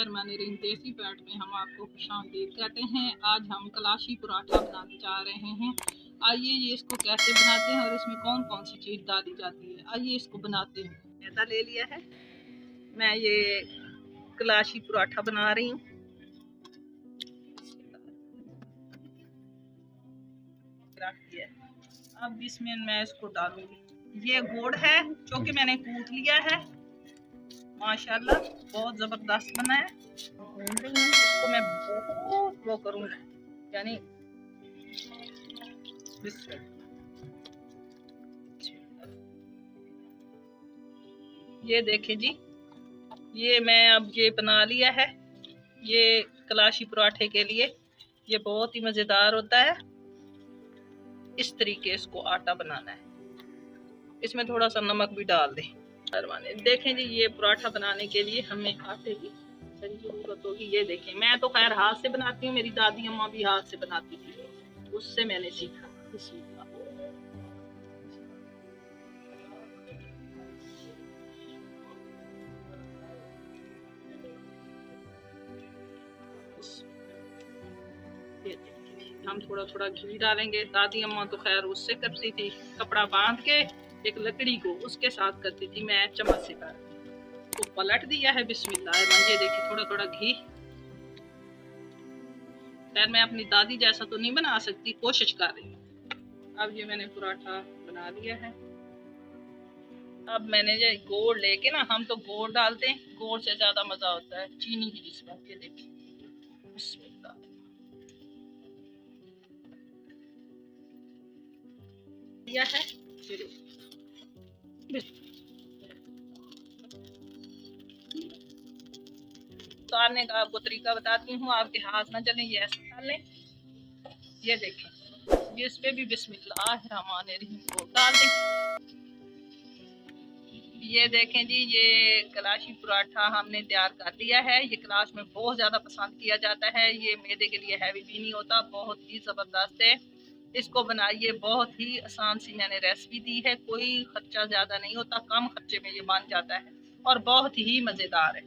बिस्मिल्लाहिर्रहमानिर्रहीम। देसी पैट में हम आपको खुशामदीद कहते हैं। आज हम कलाशी पराठा बनाने जा रहे हैं। आइए ये इसको कैसे बनाते हैं और इसमें कौन कौन सी चीज़ डाली जाती है, आइए इसको बनाते हैं। मैदा ले लिया है, मैं ये कलाशी पराठा बना रही हूँ। अब इसमें मैं इसको डालूंगी। ये गुड़ है जो कि मैंने कूट लिया है, माशाल्लाह बहुत ज़बरदस्त बना है। इसको मैं बहुत वो करूँगी, यानी ये देखें जी, ये मैं अब ये बना लिया है। ये कलाशी पराठे के लिए ये बहुत ही मज़ेदार होता है। इस तरीके इसको आटा बनाना है। इसमें थोड़ा सा नमक भी डाल दें। देखें जी, ये पराठा बनाने के लिए हमें आटे की जरूरत होगी। ये देखें, मैं तो खैर हाथ से बनाती हूँ, मेरी दादी अम्मा भी हाथ से बनाती थी, उससे मैंने सीखा। हम थोड़ा थोड़ा घी डालेंगे। दादी अम्मा तो खैर उससे करती थी, कपड़ा बांध के एक लकड़ी को उसके साथ करती थी, मैं चम्मच से कर तो पलट दिया है। बिस्मिल्लाह, ये देखिए थोड़ा थोड़ा घी। खैर मैं अपनी दादी जैसा तो नहीं बना सकती, कोशिश कर रही हूँ। अब ये मैंने पराठा बना लिया है। अब मैंने ये गोल लेके ना, हम तो गोल डालते हैं, गोल से ज्यादा मजा होता है चीनी की जिसमें। ये देखिए, बिस्मिल्लाह, दिया है। उतारने का आपको तरीका बताती हूँ, आपके हाथ ना जलें। ये ऐसे डाल लें। ये देखें, ये इस पे भी बिस्मिल्लाहिर्रहमानिर्रहीम को डाल दें। ये देखें जी, ये कलाशी पराठा हमने तैयार कर लिया है। ये क्लास में बहुत ज़्यादा पसंद किया जाता है। ये मैदे के लिए हैवी भी नहीं होता, बहुत ही ज़बरदस्त है। इसको बनाइए, बहुत ही आसान सी मैंने रेसिपी दी है। कोई खर्चा ज़्यादा नहीं होता, कम खर्चे में ये बन जाता है और बहुत ही मज़ेदार है।